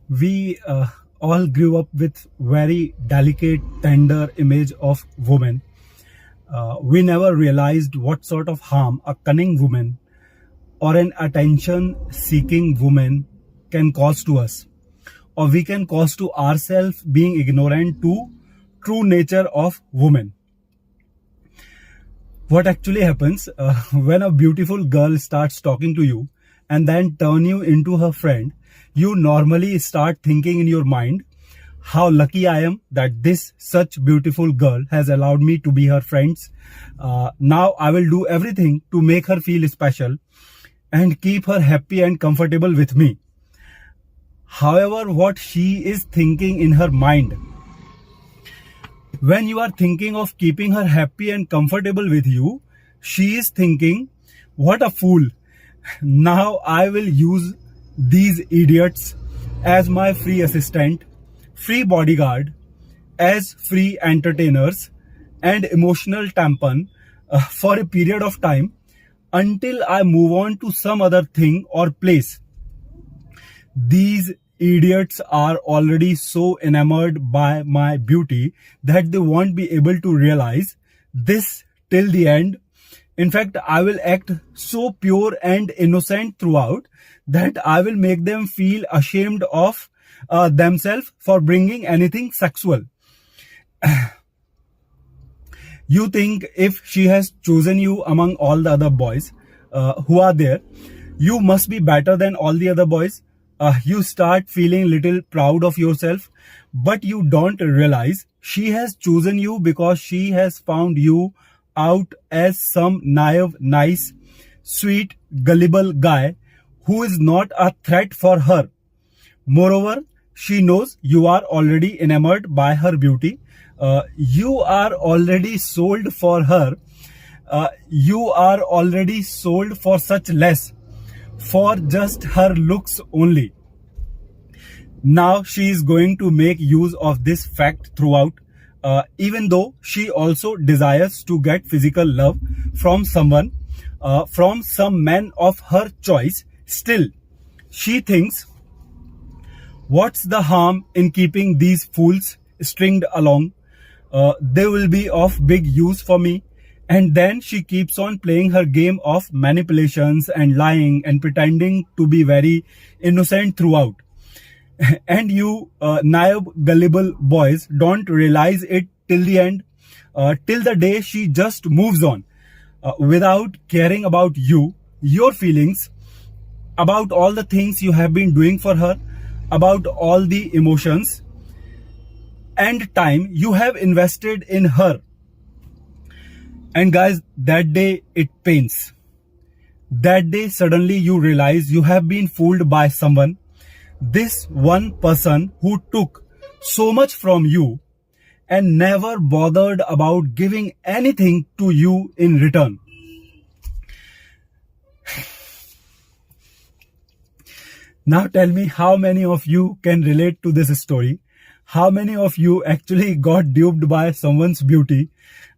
We all grew up with very delicate, tender image of women. We never realized what sort of harm a cunning woman or an attention-seeking woman can cause to us, or we can cause to ourselves, being ignorant to true nature of women. What actually happens when a beautiful girl starts talking to you and then turn you into her friend, you normally start thinking in your mind, how lucky I am that this such beautiful girl has allowed me to be her friends. Now I will do everything to make her feel special and keep her happy and comfortable with me. However, what she is thinking in her mind, when you are thinking of keeping her happy and comfortable with you, she is thinking, what a fool. Now I will use these idiots as my free assistant, free bodyguard, as free entertainers and emotional tampon for a period of time until I move on to some other thing or place. These idiots are already so enamored by my beauty that they won't be able to realize this till the end. In fact, I will act so pure and innocent throughout that I will make them feel ashamed of themselves for bringing anything sexual. You think if she has chosen you among all the other boys who are there, you must be better than all the other boys. You start feeling little proud of yourself, but you don't realize she has chosen you because she has found you out as some naive, nice, sweet, gullible guy who is not a threat for her. Moreover, she knows you are already enamored by her beauty. You are already sold for her. You are already sold for such less, for just her looks only. Now she is going to make use of this fact throughout, even though she also desires to get physical love from someone, from some man of her choice. Still, she thinks, what's the harm in keeping these fools stringed along? They will be of big use for me. And then she keeps on playing her game of manipulations and lying and pretending to be very innocent throughout. And you naive, gullible boys don't realize it till the end, till the day she just moves on without caring about you, your feelings, about all the things you have been doing for her, about all the emotions and time you have invested in her. And guys, that day it pains. That day suddenly you realize you have been fooled by someone. This one person who took so much from you and never bothered about giving anything to you in return. Now tell me, how many of you can relate to this story? How many of you actually got duped by someone's beauty?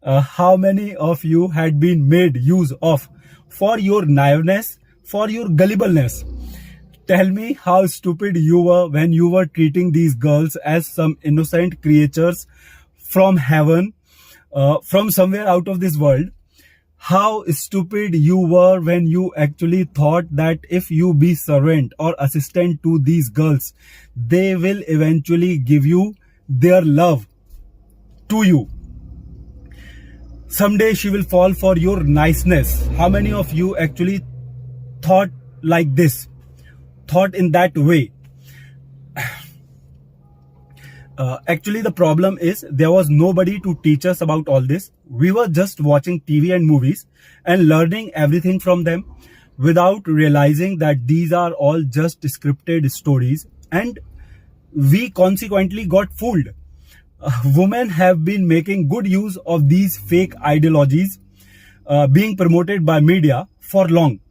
How many of you had been made use of for your naiveness, for your gullibleness? Tell me how stupid you were when you were treating these girls as some innocent creatures from heaven, from somewhere out of this world. How stupid you were when you actually thought that if you be servant or assistant to these girls, they will eventually give you their love to you. Someday she will fall for your niceness. How many of you actually thought like this? Thought in that way? Actually, the problem is there was nobody to teach us about all this. We were just watching TV and movies and learning everything from them without realizing that these are all just scripted stories, and we consequently got fooled. Women have been making good use of these fake ideologies being promoted by media for long.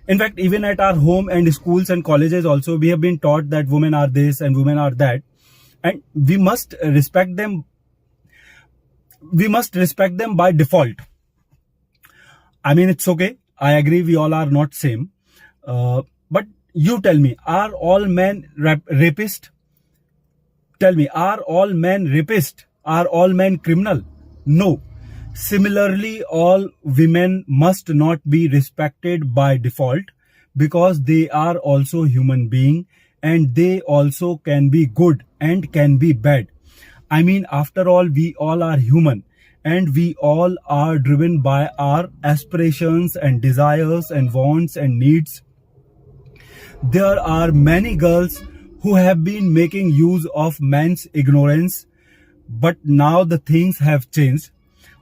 In fact, even at our home and schools and colleges also, we have been taught that women are this and women are that. And we must respect them. We must respect them by default. I mean, it's okay. I agree, we all are not same. But you tell me, are all men rapists? Tell me, are all men rapists? Are all men criminal? No. Similarly, all women must not be respected by default because they are also human being and they also can be good and can be bad. I mean, after all, we all are human and we all are driven by our aspirations and desires and wants and needs. There are many girls who have been making use of men's ignorance, but now the things have changed,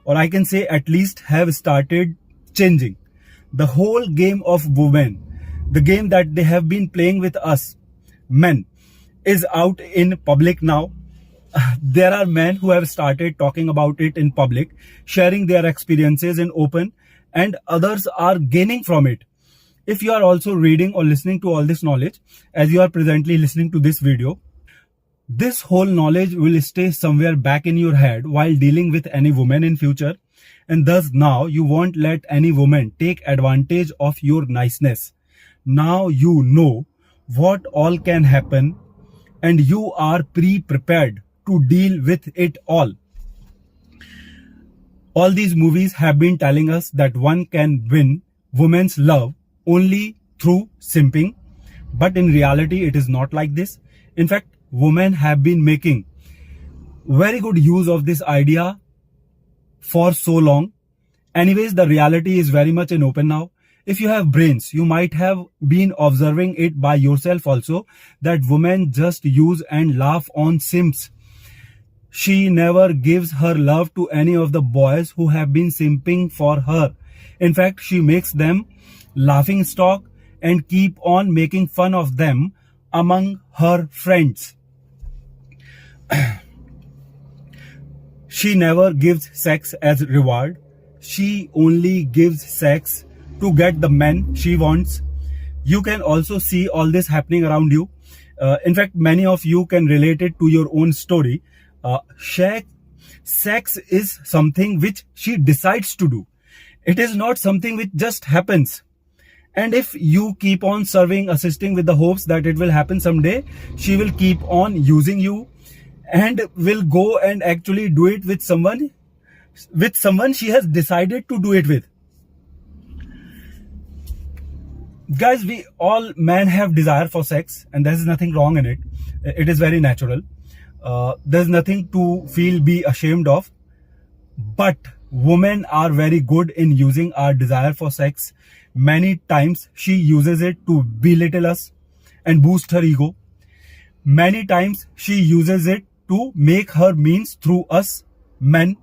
or I can say at least have started changing. The whole game of women, the game that they have been playing with us, men, is out in public now. There are men who have started talking about it in public, sharing their experiences in open, and others are gaining from it. If you are also reading or listening to all this knowledge, as you are presently listening to this video, this whole knowledge will stay somewhere back in your head while dealing with any woman in future, and thus now you won't let any woman take advantage of your niceness. Now you know what all can happen and you are pre-prepared to deal with it all. All these movies have been telling us that one can win women's love only through simping, but in reality it is not like this. In fact, women have been making very good use of this idea for so long. Anyways, the reality is very much in open now. If you have brains, you might have been observing it by yourself also, that women just use and laugh on simps. She never gives her love to any of the boys who have been simping for her. In fact, she makes them laughing stock and keep on making fun of them among her friends. She never gives sex as reward. She only gives sex to get the men she wants. You can also see all this happening around you. In fact, many of you can relate it to your own story. Sex is something which she decides to do. It is not something which just happens. And if you keep on serving, assisting with the hopes that it will happen someday, she will keep on using you and will go and actually do it with someone she has decided to do it with. Guys, we all men have desire for sex and there is nothing wrong in it. It is very natural. There's nothing to be ashamed of. But women are very good in using our desire for sex. Many times she uses it to belittle us and boost her ego. Many times she uses it to make her means through us men.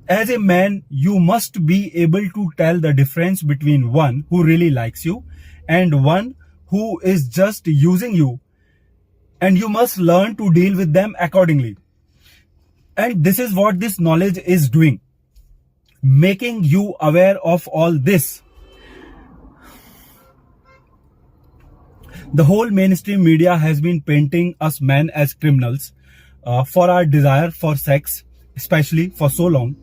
As a man, you must be able to tell the difference between one who really likes you and one who is just using you. And you must learn to deal with them accordingly. And this is what this knowledge is doing, making you aware of all this. The whole mainstream media has been painting us men as criminals for our desire for sex, especially for so long.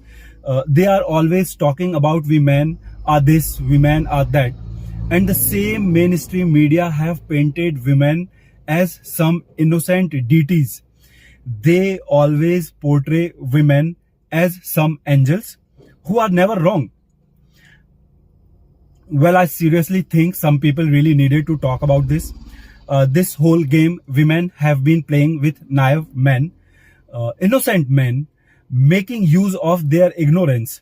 They are always talking about we men are this, we men are that. And the same mainstream media have painted women as some innocent deities. They always portray women as some angels who are never wrong. Well, I seriously think some people really needed to talk about this. This whole game women have been playing with naive men, innocent men, making use of their ignorance.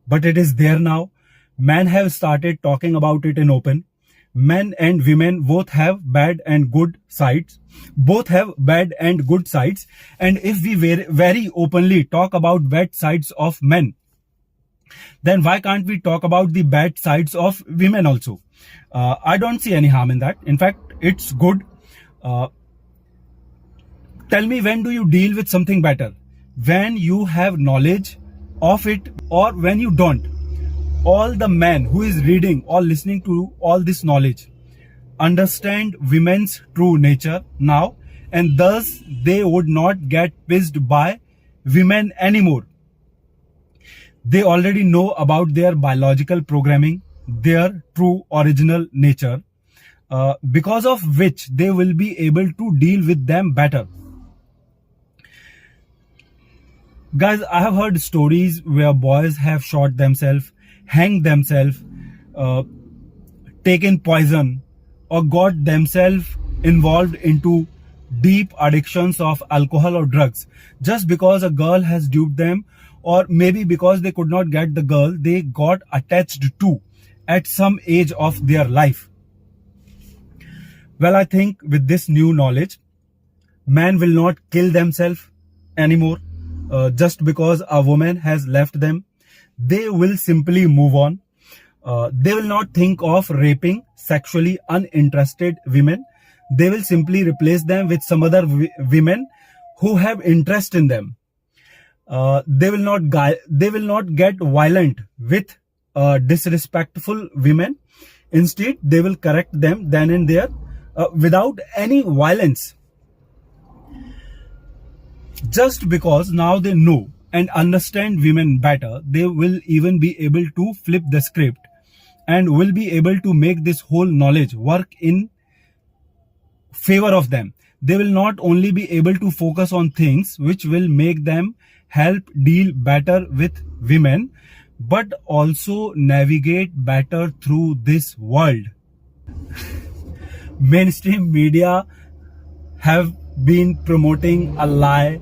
But it is there now. Men have started talking about it in open. Men and women both have bad and good sides. Both have bad and good sides. And if we very openly talk about bad sides of men, then why can't we talk about the bad sides of women also? I don't see any harm in that. In fact, it's good. Tell me, when do you deal with something better? When you have knowledge of it or when you don't? All the men who is reading or listening to all this knowledge understand women's true nature now, and thus they would not get pissed by women anymore. They already know about their biological programming, their true original nature, because of which they will be able to deal with them better. Guys, I have heard stories where boys have shot themselves, hanged themselves, uh, taken poison, or got themselves involved into deep addictions of alcohol or drugs just because a girl has duped them, or maybe because they could not get the girl they got attached to at some age of their life. Well, I think with this new knowledge, men will not kill themselves anymore just because a woman has left them. They will simply move on. They will not think of raping sexually uninterested women. They will simply replace them with some other women who have interest in them. They will not get violent with disrespectful women. Instead, they will correct them then and there without any violence. Just because now they know and understand women better, they will even be able to flip the script and will be able to make this whole knowledge work in favor of them. They will not only be able to focus on things which will make them help deal better with women, but also navigate better through this world. Mainstream media have been promoting a lie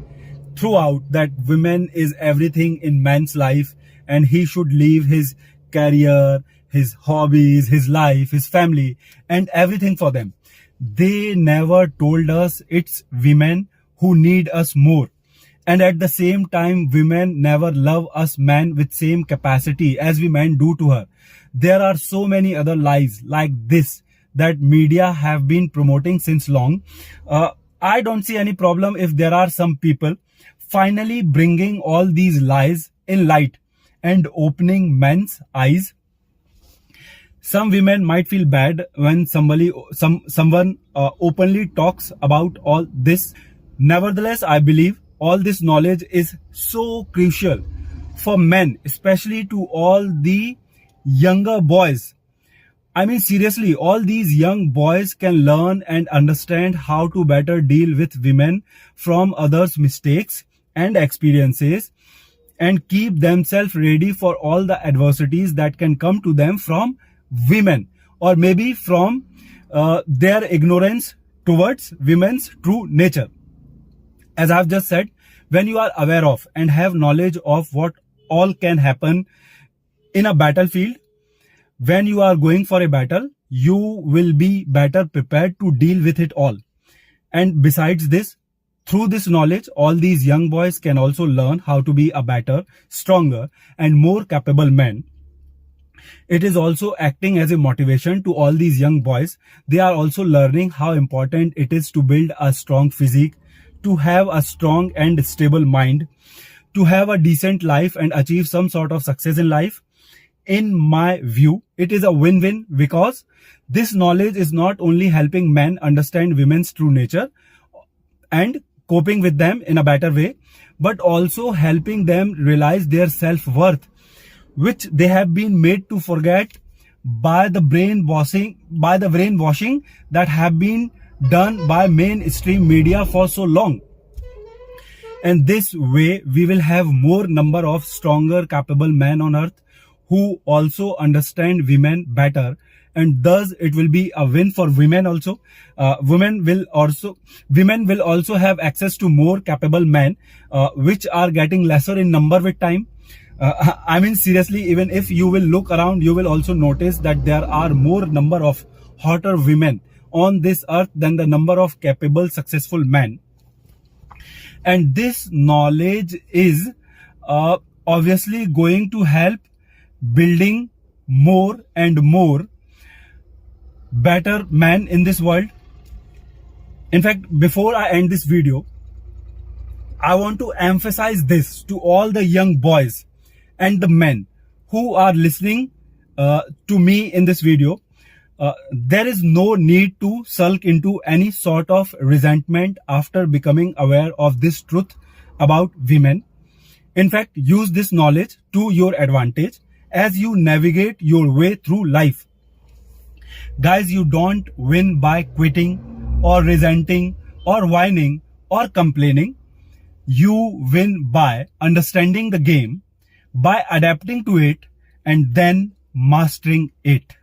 throughout that women is everything in man's life and he should leave his career, his hobbies, his life, his family and everything for them. They never told us it's women who need us more. And at the same time, women never love us men with same capacity as we men do to her. There are so many other lies like this that media have been promoting since long. I don't see any problem if there are some people finally bringing all these lies in light and opening men's eyes. Some women might feel bad when someone openly talks about all this. Nevertheless, I believe all this knowledge is so crucial for men, especially to all the younger boys. I mean, seriously, all these young boys can learn and understand how to better deal with women from others' mistakes and experiences and keep themselves ready for all the adversities that can come to them from women, or maybe from their ignorance towards women's true nature. As I've just said, when you are aware of and have knowledge of what all can happen in a battlefield, when you are going for a battle, you will be better prepared to deal with it all. And besides this, through this knowledge, all these young boys can also learn how to be a better, stronger, and more capable man. It is also acting as a motivation to all these young boys. They are also learning how important it is to build a strong physique, to have a strong and stable mind, to have a decent life and achieve some sort of success in life. In my view, it is a win-win because this knowledge is not only helping men understand women's true nature and coping with them in a better way, but also helping them realize their self-worth, which they have been made to forget by the brainwashing that have been done by mainstream media for so long. And this way, we will have more number of stronger, capable men on earth who also understand women better, and thus it will be a win for women also. Women will also have access to more capable men, which are getting lesser in number with time. I mean, seriously, even if you will look around, you will also notice that there are more number of hotter women on this earth than the number of capable, successful men. And this knowledge is obviously going to help building more and more better men in this world. In fact, before I end this video, I want to emphasize this to all the young boys and the men who are listening to me in this video. There is no need to sulk into any sort of resentment after becoming aware of this truth about women. In fact, use this knowledge to your advantage as you navigate your way through life. Guys, you don't win by quitting or resenting or whining or complaining. You win by understanding the game, by adapting to it, and then mastering it.